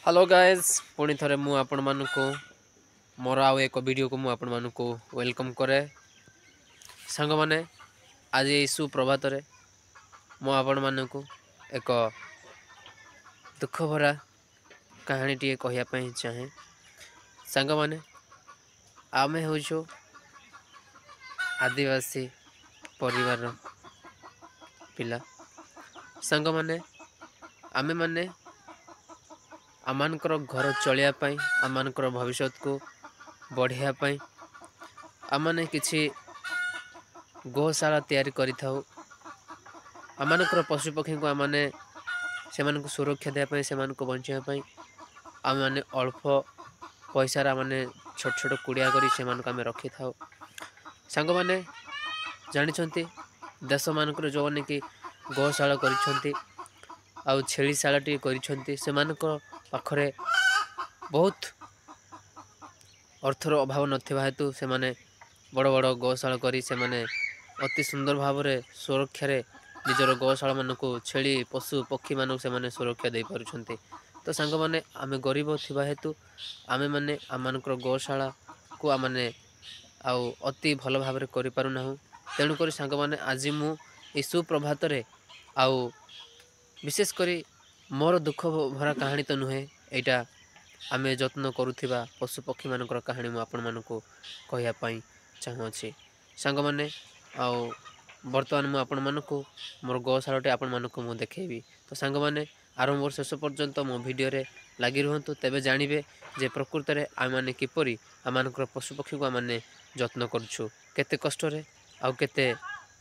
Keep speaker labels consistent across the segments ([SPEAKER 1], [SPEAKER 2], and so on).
[SPEAKER 1] Hello guys पुणी थे मु आपण मानकु मोर आउ एक वीडियो को मु आपण मानकु वेलकम करे सांग माने आज ये सुप्रभात रे मु आपण मानकु एक दुख भरा कहानी टी कहया पई चाहे सांग माने आमे होछु आदिवासी परिवार पिला सांग माने आमे माने आमानकर घर चलिया आमानकर भविष्य को बढ़िया आमने किछि गोशाला तैयारी करिथाउ आमानकर पशुपक्षी को आमने से मानको सुरक्षा देया से मानको बंचिया पई आमने अल्प पैसा रा माने छोट छोट कुड़िया करी से मानको आमे रखि थाउ सांग माने जानि छंती देश मानकर जो ने कि गोशाला करिछंती आउ छेलीशाला टी करिछंती से मानको पाखरे बहुत अर्थर अभाव नथिबा हेतु से माने बड़ बड़ गौशाला करी से माने अति सुंदर भाव रे सुरक्षा रे निजर गौशाला मानकु छेली पशु पक्षी मानकु से माने सुरक्षा दे पारुछंती। तो सांग माने आमे गरीब थिबा हेतु आमे माने आमानकर गौशाला को आमाने आउ अति भल भाव रे करि पारु नाहु तेणु करी सांग माने आज मु ए सुप्रभात रे आउ विशेष करी मोर दुख भरा कहानी तो नुहे एटा आमे जत्न करुथिबा पशु पक्षी मानकर कहानी मु आपण मानकु कहया पई चाहू अछि सांग माने आउ वर्तमान मु आपण मानकु मोर गौशालाटे आपण मानकु मु देखेबी। तो सांग माने आरंभ शेष पर्यंत मो वीडियो रे लागि रहंतु तेबे जानिबे जे प्रकृत रे आ माने किपरि आमानकर पशु पक्षी को माने जत्न करछु केते कष्ट रे आउ केते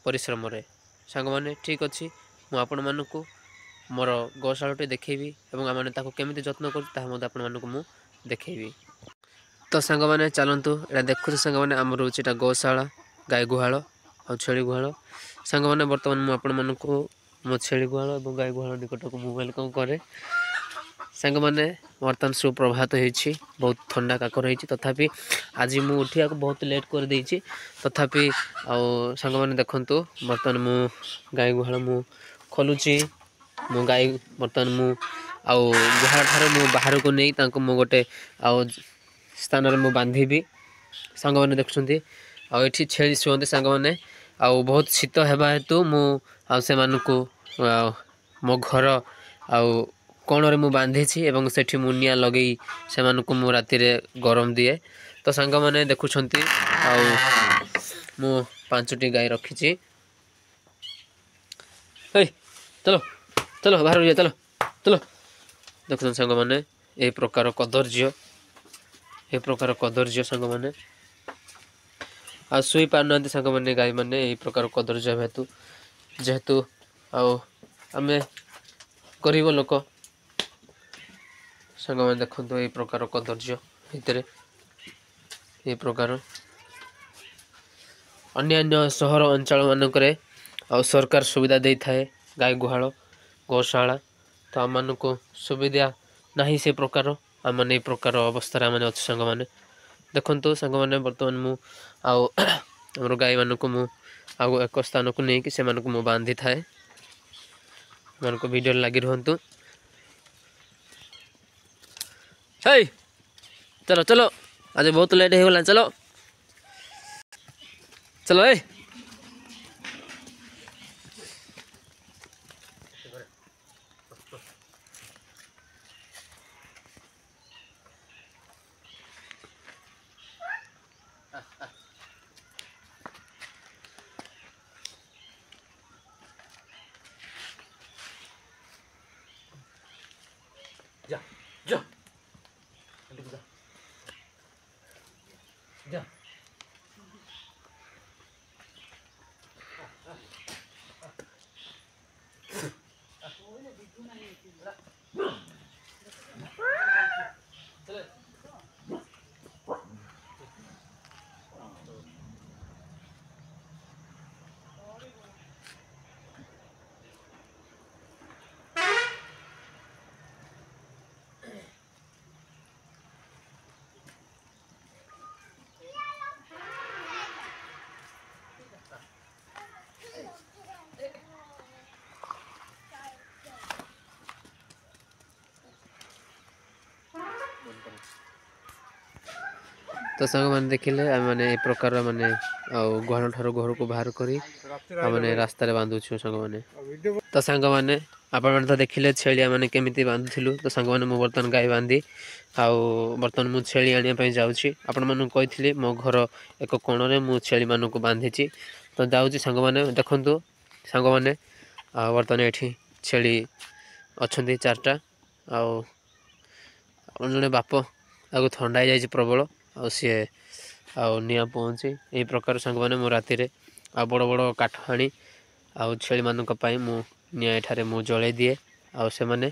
[SPEAKER 1] परिश्रम रे सांग माने ठीक अछि मु आपण मानकु मोर गौशालाटे देखेबी एवं आमाने ताको केमिति जत्न करू ताहा मते आपण मानकु मु देखेबी। तो सांग माने चलंतु एटा देखु सांग माने हमर होची एटा गौशाला गाय गुहाल आ छेली गुहाल सांग माने वर्तमान मु आपण मानकु मो छेली गुहाल एवं गाय गुहाल निकट को मु वेलकम करे सांग माने वर्तमान सुप्रभात होईची बहुत ठंडा काकर होईची तथापि आज मु उठिया को बहुत लेट कर देईची तथापि आ सांग माने देखंतु वर्तमान मु गाय गुहाल मु खोलुची मु गाय वर्तमान मु आ गुहाल ठारे मु बाहर को नहीं तांको मु गोटे आ स्थान रे मु बांधीबी सांग माने देखछंती आ एठी छेली सुंदे सांग माने आ बहुत शीत हेबा हेतु मु आ से मानकु मो घर आ कोण रे मु बांधीची एवं सेठी मुनिया लगेई से मानकु मु राति रे गरम दिए। तो सांग माने देखुछंती आ मु पांचटी गाय रखीची हे चलो चलो बाहर जा चलो चलो देखुछन सांग माने ए प्रकार कदर्य सांग माने आ सुई पारना सांग माने गाय माने ए प्रकार कदर्य हेतु जेहेतु आमे गरीब लोक सांग माने देखंतु ए प्रकार कदर्य भितरे ए प्रकार अन्य सहर अंचल मानकरे आ सरकार सुविधा दे थाए गाय गुहाल गौशाला तो आम को सुविधा नहीं से प्रकार आम ए प्रकार अवस्था आम अच्छे सांग माने देखंतु सांग माने वर्तमान मु आमर गाय मानक मु आउ एक स्थान को नहीं कि से मानक मु बांधी थाए मानक वीडियो लगी रहंतु हे चलो चलो आज बहुत लेट हो गला चलो चलो ए जा जा जा तो सांग मैंने देखिले आम मैंने ए प्रकार माने गुहाल ठारू घर को बाहर करी मैंने रास्ता बांधुछु सांग मैंने तो सांग मैंने आपण मैंने तो देखिले छेलिया मैंने केमिति बांधुथिलु तो सांग मैंने मु बर्तन गाय बांधी आउ बर्तन मु छेली आनिया पई जाउछि आपण मानु कहिथिले मो घर एक कोण रे मु छेली मानु को बांधिछि तो जाउछि सांग मैंने देखंतु सांग मैंने बर्तन एठी छेली अछंती चारटा आउ आपण जने बाप आगु थंडा जाइछि प्रबल आ सी निआ पहुँची यही प्रकार सांग मैंने मो राति आ बड़ बड़ काठ हाणी आउ छेली मानक पई मु निआ एठारे मु जळै दिए आउ से माने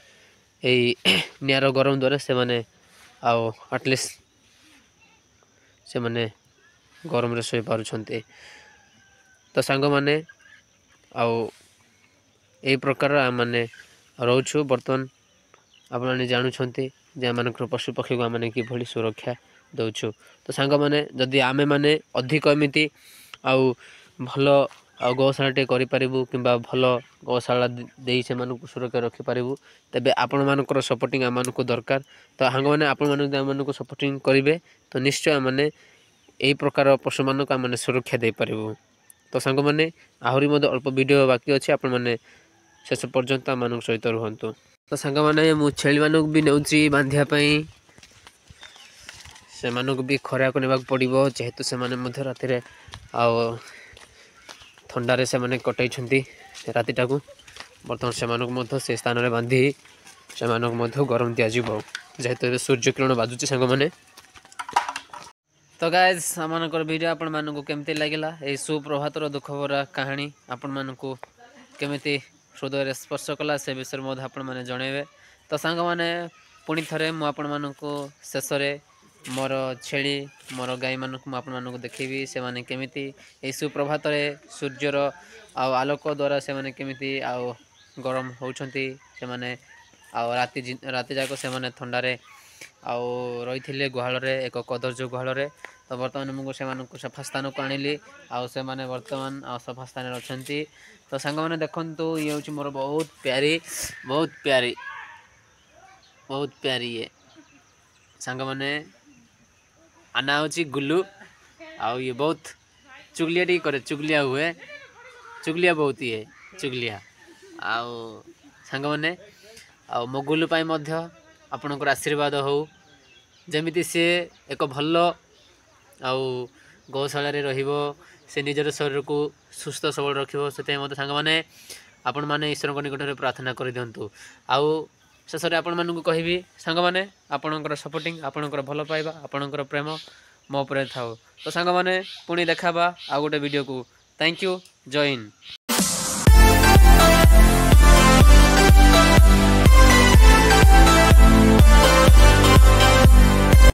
[SPEAKER 1] एई निआर गरम द्वारा से माने आउ एटलिस्ट से माने गरम रे सोई पारुछंती तो सांग माने आउ एई प्रकार माने रहउछु वर्तमान आपने जानुछंती जे मानकर पशु पक्षी को आम कि भली सुरक्षा दौछु तो सांग मैंने जदि आमे माने अधिक एमती आउ भल आ गौशाला करि परिबु किंबा भल गौशाला देई से मानक सुरक्षा रखि परिबु तबे आपण मानकर सपोर्टिंग आम मानक दरकार तो सांग मैंने आपण मानक सपोर्टिंग करिवे तो निश्चय माने एई प्रकार पशु मानक आम सुरक्षा दे परिबु तो सांग मैंने आहुरी मध्य अल्प वीडियो बाकी अछि आपण माने शेष पर्यंत आम मानक सहित रहंतु तो सांग मैंने मु छेली मानक भी नेउची बांधिया पई से मानक भी खरा को नेबाक पड़िबो जेहेतु से माने मध्य राति रे आ ठंडारे से माने कटै छंती रातिटा को बर्तमान से मानक मध्य से स्थान रे बांधी से मानक मध्य गरम दिया जिवो जेहेतु सूर्य किरण बाजुची सांग माने तो गाइस सामानकर वीडियो आपण मानक केमती लागिला ए सुप्रभात रो दुख भरा कहानी आपण मानक केमिति हृदय स्पर्श कला से विषय मध्य आपण माने जणेबे तो सांग माने पुणी थरे मु आपण मानक शेष रे मोर छेली मोर गाय मानक आपण मानक देखिबी से माने केमिति ए सुप्रभात रे सूर्यर आलोक द्वारा से माने केमिति गरम होउछंती से माने राति जाक से माने ठंडा रे रही गुहाल रे एक कदर्ज गुहाल रे तो बर्तमान मुझे से सफा स्थान को आनिली से माने वर्तमान सफा स्थान अच्छी तो सांग मैंने देखु ये हूँ मोर बहुत प्यारी ये सांग मैंने आना हूँ गुल्लू आउ ये बहुत चुगलिया टी करे चुगलिया हुए चुगलिया बहुत ही है चुगलिया आउ सांग मैंने मो गुल्लू पाई मध्य आपणकर आशीर्वाद हो जमिति सी एक भल गौशाला रहिबो से निजर शरीर को सुस्थ सबल रखिबो से मत सांग माने आपण माने ईश्वर निकट में प्रार्थना कर दिंतु आउ शेष आपण मानक कहबी सांग माने आपणकर सपोर्टिंग आपणकर भल पाइबा आपणकर प्रेम मो ଉପରେ थाओ तो सांग माने पुणी देखाबा आ गोटे वीडियो को थैंक यू जय हिंद।